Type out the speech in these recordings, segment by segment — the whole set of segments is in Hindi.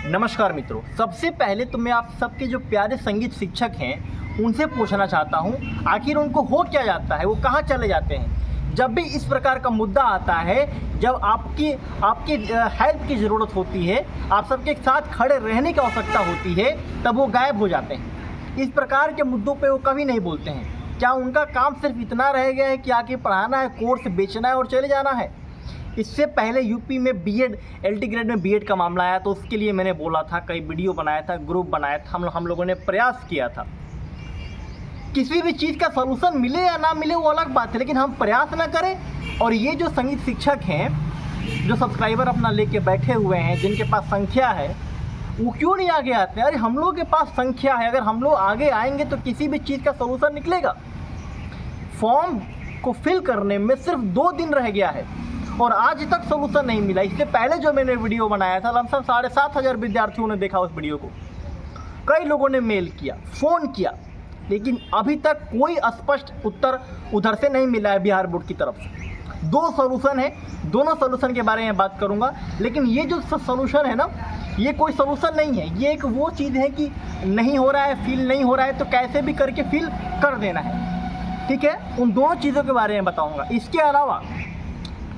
नमस्कार मित्रों, सबसे पहले तो मैं आप सबके जो प्यारे संगीत शिक्षक हैं उनसे पूछना चाहता हूं, आखिर उनको हो क्या जाता है, वो कहां चले जाते हैं। जब भी इस प्रकार का मुद्दा आता है, जब आपकी हेल्प की ज़रूरत होती है, आप सबके साथ खड़े रहने की आवश्यकता होती है, तब वो गायब हो जाते हैं। इस प्रकार के मुद्दों पे वो कभी नहीं बोलते हैं। क्या उनका काम सिर्फ इतना रह गया है कि आके पढ़ाना है, कोर्स बेचना है और चले जाना है? इससे पहले यूपी में बीएड एलटी ग्रेड में बीएड का मामला आया तो उसके लिए मैंने बोला था, कई वीडियो बनाया था, ग्रुप बनाया था, हम लोगों ने प्रयास किया था। किसी भी चीज़ का सलूशन मिले या ना मिले वो अलग बात है, लेकिन हम प्रयास ना करें। और ये जो संगीत शिक्षक हैं, जो सब्सक्राइबर अपना लेके बैठे हुए हैं, जिनके पास संख्या है, वो क्यों नहीं आगे आते? अरे हम लोग के पास संख्या है, अगर हम लोग आगे आएंगे तो किसी भी चीज़ का सलूशन निकलेगा। फॉर्म को फिल करने में सिर्फ 2 दिन रह गया है और आज तक सलूशन नहीं मिला। इससे पहले जो मैंने वीडियो बनाया था, लमसम 7,500 विद्यार्थियों ने देखा उस वीडियो को। कई लोगों ने मेल किया, फ़ोन किया, लेकिन अभी तक कोई स्पष्ट उत्तर उधर से नहीं मिला है बिहार बोर्ड की तरफ से। 2 सॉल्यूशन है, दोनों सॉल्यूशन के बारे में बात करूंगा। लेकिन ये जो सॉल्यूशन है ना, ये कोई सॉल्यूशन नहीं है। ये एक वो चीज़ है कि नहीं हो रहा है, फील नहीं हो रहा है, तो कैसे भी करके फील कर देना है। ठीक है, उन दोनों चीज़ों के बारे में बताऊँगा। इसके अलावा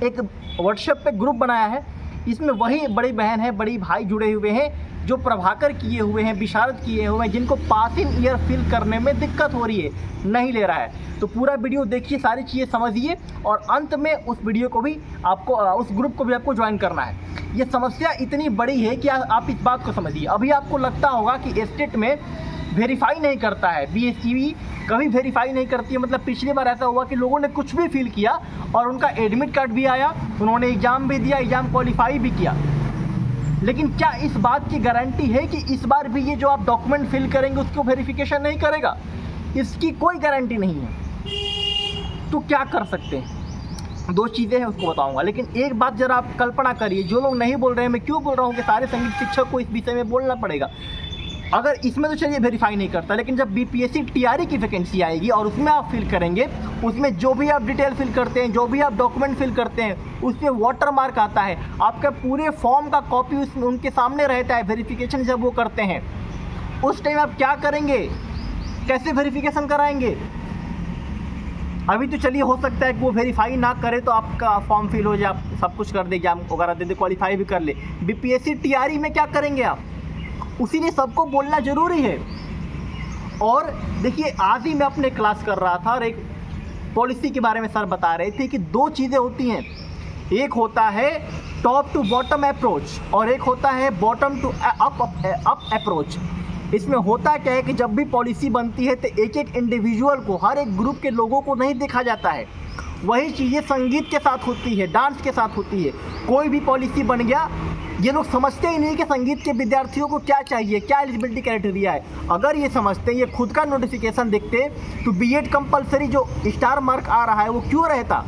एक व्हाट्सएप पे ग्रुप बनाया है, इसमें वही बड़ी बहन है, बड़ी भाई जुड़े हुए हैं जो प्रभाकर किए हुए हैं, विशारद किए हुए हैं, जिनको पासिंग ईयर फिल करने में दिक्कत हो रही है, नहीं ले रहा है। तो पूरा वीडियो देखिए, सारी चीज़ें समझिए और अंत में उस वीडियो को भी आपको, उस ग्रुप को भी आपको ज्वाइन करना है। ये समस्या इतनी बड़ी है कि आप इस बात को समझिए। अभी आपको लगता होगा कि स्टेट में वेरीफाई नहीं करता है, बीएसईबी कभी वेरीफाई नहीं करती है। मतलब पिछली बार ऐसा हुआ कि लोगों ने कुछ भी फिल किया और उनका एडमिट कार्ड भी आया, उन्होंने एग्ज़ाम भी दिया, एग्ज़ाम क्वालिफाई भी किया। लेकिन क्या इस बात की गारंटी है कि इस बार भी ये जो आप डॉक्यूमेंट फिल करेंगे उसको वेरिफिकेशन नहीं करेगा? इसकी कोई गारंटी नहीं है। तो क्या कर सकते हैं? 2 चीज़ें हैं, उसको बताऊंगा। लेकिन एक बात ज़रा आप कल्पना करिए, जो लोग नहीं बोल रहे हैं, मैं क्यों बोल रहा हूँ कि सारे संगीत शिक्षक को इस विषय में बोलना पड़ेगा। अगर इसमें तो चलिए वेरीफाई नहीं करता, लेकिन जब बीपीएससी टीआरई की वैकेंसी आएगी और उसमें आप फिल करेंगे, उसमें जो भी आप डिटेल फिल करते हैं, जो भी आप डॉक्यूमेंट फिल करते हैं, उसमें वाटर मार्क आता है, आपका पूरे फॉर्म का कॉपी उसमें उनके सामने रहता है। वेरिफिकेशन जब वो करते हैं उस टाइम आप क्या करेंगे? कैसे वेरिफिकेशन कराएंगे? अभी तो चलिए हो सकता है कि वो वेरीफाई ना करे तो आपका फॉर्म फिल हो जाए, आप सब कुछ कर दे, एग्जाम वगैरह दे दे, क्वालिफाई भी कर ले। बीपीएससी टीआरई में क्या करेंगे आप? उसीलिए सबको बोलना ज़रूरी है। और देखिए, आज ही मैं अपने क्लास कर रहा था और एक पॉलिसी के बारे में सर बता रहे थे कि 2 चीज़ें होती हैं। एक होता है टॉप टू बॉटम अप्रोच और एक होता है बॉटम टू अप अप्रोच। इसमें होता क्या है कि जब भी पॉलिसी बनती है तो एक इंडिविजुअल को, हर एक ग्रुप के लोगों को नहीं देखा जाता है। वही चीज़ें संगीत के साथ होती है, डांस के साथ होती है। कोई भी पॉलिसी बन गया, ये लोग समझते ही नहीं कि संगीत के विद्यार्थियों को क्या चाहिए, क्या एलिजिबिलिटी क्राइटेरिया है। अगर ये समझते, ये खुद का नोटिफिकेशन देखते तो बीएड कंपलसरी जो स्टार मार्क आ रहा है वो क्यों रहता?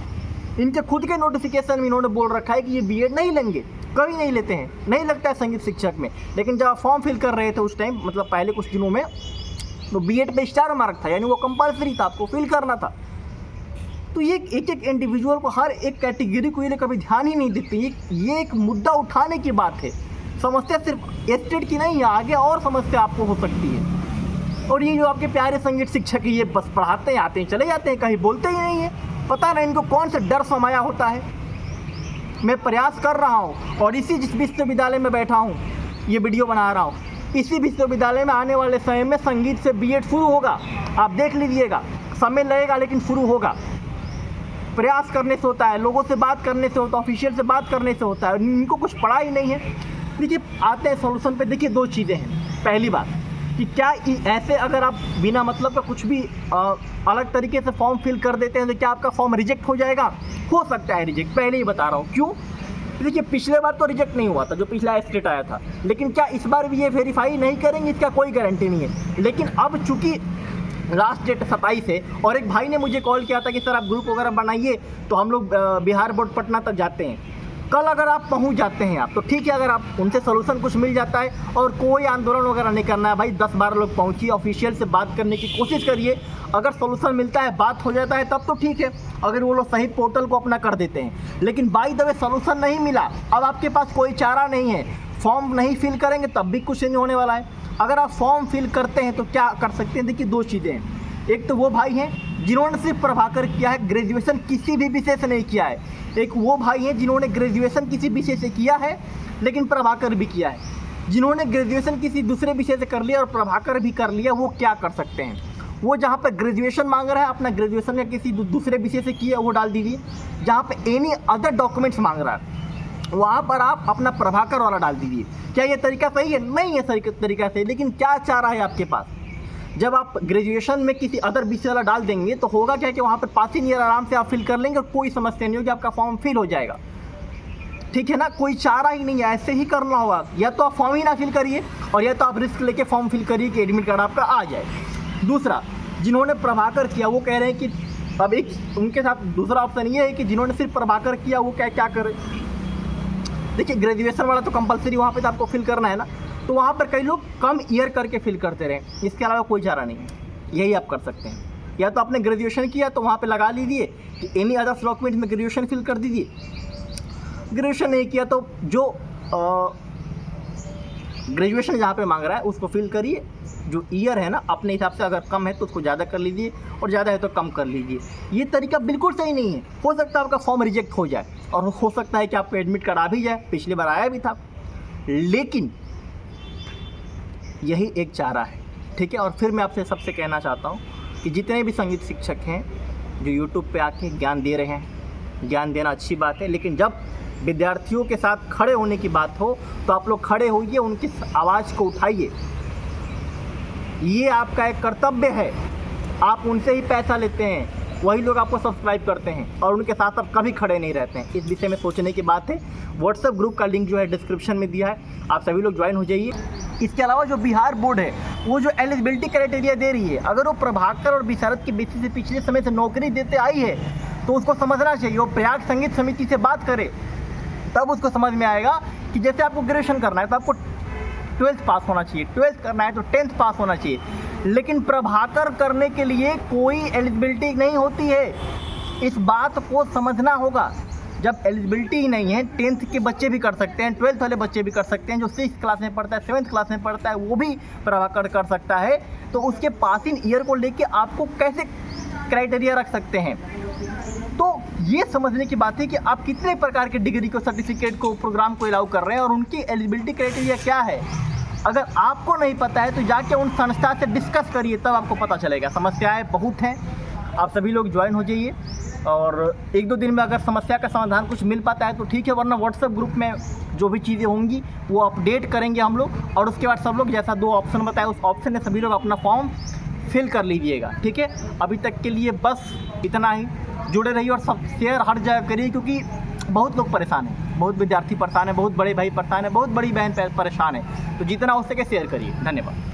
इनके खुद के नोटिफिकेशन में इन्होंने बोल रखा है कि ये बीएड नहीं लेंगे, कभी नहीं लेते हैं, नहीं लगता है संगीत शिक्षक में। लेकिन जब आप फॉर्म फिल कर रहे थे उस टाइम, मतलब पहले कुछ दिनों में, तो बीएड पे स्टार मार्क था, यानी वो कंपलसरी था, आपको फिल करना था। तो ये एक इंडिविजुअल को, हर एक कैटेगरी को ये कभी ध्यान ही नहीं देते। ये एक मुद्दा उठाने की बात है। समस्या सिर्फ स्टेट की नहीं है, आगे और समस्या आपको हो सकती है। और ये जो आपके प्यारे संगीत शिक्षक है, ये बस पढ़ाते हैं, आते हैं, चले जाते हैं, कहीं बोलते ही नहीं है। पता नहीं इनको कौन सा डर समाया होता है। मैं प्रयास कर रहा हूँ और इसी जिस विश्वविद्यालय में बैठा हूँ, ये वीडियो बना रहा हूँ, इसी विश्वविद्यालय में आने वाले समय में संगीत से बीएड शुरू होगा। आप देख लीजिएगा, समय लगेगा लेकिन शुरू होगा। प्रयास करने से होता है, लोगों से बात करने से होता है, ऑफिशियल से बात करने से होता है। इनको कुछ पढ़ा ही नहीं है। देखिए, आते हैं सॉल्यूशन पे। देखिए, 2 चीज़ें हैं। पहली बात कि क्या ऐसे अगर आप बिना मतलब का कुछ भी अलग तरीके से फॉर्म फिल कर देते हैं तो क्या आपका फॉर्म रिजेक्ट हो जाएगा? हो सकता है रिजेक्ट, पहले ही बता रहा हूँ। क्यों? देखिए, पिछले बार तो रिजेक्ट नहीं हुआ था, जो पिछला स्टेट आया था। लेकिन क्या इस बार भी ये वेरीफाई नहीं करेंगे? इसका कोई गारंटी नहीं है। लेकिन अब चूँकि लास्ट डेट 27 है और एक भाई ने मुझे कॉल किया था कि सर आप ग्रुप वगैरह बनाइए तो हम लोग बिहार बोर्ड पटना तक जाते हैं। कल अगर आप पहुंच जाते हैं आप तो ठीक है, अगर आप उनसे सोल्यूशन कुछ मिल जाता है और कोई आंदोलन वगैरह नहीं करना है भाई, 10-12 लोग पहुंचिए, ऑफिशियल से बात करने की कोशिश करिए। अगर सोल्यूशन मिलता है, बात हो जाता है, तब तो ठीक है, अगर वो लोग सही पोर्टल को अपना कर देते हैं। लेकिन बाय द वे सोल्यूशन नहीं मिला, अब आपके पास कोई चारा नहीं है। फॉर्म नहीं फिल करेंगे तब भी कुछ नहीं होने वाला है। अगर आप फॉर्म फिल करते हैं तो क्या कर सकते हैं, देखिए 2 चीज़ें हैं। एक तो वो भाई हैं जिन्होंने सिर्फ प्रभाकर किया है, ग्रेजुएशन किसी भी विषय से नहीं किया है। एक वो भाई हैं जिन्होंने ग्रेजुएशन किसी विषय से किया है लेकिन प्रभाकर भी किया है। जिन्होंने ग्रेजुएशन किसी दूसरे विषय से कर लिया और प्रभाकर भी कर लिया, वो क्या कर सकते हैं, वो जहाँ पर ग्रेजुएशन मांग रहा है अपना ग्रेजुएशन या किसी दूसरे विषय से किया वो डाल दीजिए। जहाँ पे एनी अदर डॉक्यूमेंट्स मांग रहा है वहाँ पर आप अपना प्रभाकर वाला डाल दीजिए। क्या ये तरीका सही है? नहीं है सही तरीका सही, लेकिन क्या चाह रहा है आपके पास, जब आप ग्रेजुएशन में किसी अदर विषय वाला डाल देंगे तो होगा क्या कि वहाँ पर पासिंग ईयर आराम से आप फिल कर लेंगे और कोई समस्या नहीं होगी, आपका फॉर्म फिल हो जाएगा। ठीक है ना, कोई चारा ही नहीं है, ऐसे ही करना होगा। या तो आप फॉर्म ही ना फिल करिए और या तो आप रिस्क लेके फॉर्म फिल करिए कि एडमिट कार्ड आपका आ जाए। दूसरा, जिन्होंने प्रभाकर किया वो कह रहे हैं कि अब एक उनके साथ दूसरा ऑप्शन ये है कि जिन्होंने सिर्फ प्रभाकर किया वो क्या करें। देखिए ग्रेजुएशन वाला तो कंपलसरी वहाँ पे तो आपको फिल करना है ना, तो वहाँ पर कई लोग कम ईयर करके फिल करते रहे, इसके अलावा कोई चारा नहीं है। यही आप कर सकते हैं, या तो आपने ग्रेजुएशन किया तो वहाँ पे लगा लीजिए कि एनी अदर्स डॉक्यूमेंट में ग्रेजुएशन फिल कर दीजिए। ग्रेजुएशन नहीं किया तो जो ग्रेजुएशन जहाँ पे मांग रहा है उसको फिल करिए। जो ईयर है ना अपने हिसाब से अगर कम है तो उसको ज़्यादा कर लीजिए और ज़्यादा है तो कम कर लीजिए। ये तरीका बिल्कुल सही नहीं है। हो सकता है आपका फॉर्म रिजेक्ट हो जाए और हो सकता है कि आपको एडमिट कार्ड आ भी जाए, पिछली बार आया भी था, लेकिन यही एक चारा है। ठीक है, और फिर मैं आपसे सबसे कहना चाहता हूँ कि जितने भी संगीत शिक्षक हैं जो यूट्यूब पे आके ज्ञान दे रहे हैं, ज्ञान देना अच्छी बात है, लेकिन जब विद्यार्थियों के साथ खड़े होने की बात हो तो आप लोग खड़े होइए, उनकी आवाज़ को उठाइए। ये आपका एक कर्तव्य है। आप उनसे ही पैसा लेते हैं, वही लोग आपको सब्सक्राइब करते हैं और उनके साथ आप कभी खड़े नहीं रहते हैं। इस विषय में सोचने की बात है। व्हाट्सएप ग्रुप का लिंक जो है डिस्क्रिप्शन में दिया है, आप सभी लोग ज्वाइन हो जाइए। इसके अलावा जो बिहार बोर्ड है वो जो एलिजिबिलिटी क्राइटेरिया दे रही है, अगर वो प्रभाकर और विशारद की बेसिस से पिछले समय से नौकरी देते आई है तो उसको समझना चाहिए। वो प्रयाग संगीत समिति से बात करे तब उसको समझ में आएगा कि जैसे आपको ग्रेजुएशन करना है तो आपको 12th पास होना चाहिए, 12th करना है तो 10th पास होना चाहिए, लेकिन प्रभाकर करने के लिए कोई एलिजिबिलिटी नहीं होती है। इस बात को समझना होगा। जब एलिजिबिलिटी ही नहीं है, 10th के बच्चे भी कर सकते हैं, 12th वाले बच्चे भी कर सकते हैं, जो 6th क्लास में पढ़ता है, 7th क्लास में पढ़ता है वो भी प्रभाकर कर सकता है। तो उसके पासिंग ईयर को लेके आपको कैसे क्राइटेरिया रख सकते हैं, तो ये समझने की बात है कि आप कितने प्रकार के डिग्री को, सर्टिफिकेट को, प्रोग्राम को अलाउ कर रहे हैं और उनकी एलिजिबिलिटी क्राइटेरिया क्या है। अगर आपको नहीं पता है तो जाके उन संस्था से डिस्कस करिए, तब आपको पता चलेगा। समस्याएं बहुत हैं, आप सभी लोग ज्वाइन हो जाइए और 1-2 दिन में अगर समस्या का समाधान कुछ मिल पाता है तो ठीक है, वरना व्हाट्सएप ग्रुप में जो भी चीज़ें होंगी वो अपडेट करेंगे हम लोग और उसके बाद सब लोग जैसा 2 ऑप्शन बताया उस ऑप्शन में सभी लोग अपना फॉर्म फिल कर लीजिएगा। ठीक है, अभी तक के लिए बस इतना ही। जुड़े रहिए और सब शेयर हर जगह करिए, क्योंकि बहुत लोग परेशान हैं, बहुत विद्यार्थी परेशान है, बहुत बड़े भाई परेशान है, बहुत बड़ी बहन परेशान है। तो जितना हो सके शेयर करिए। धन्यवाद।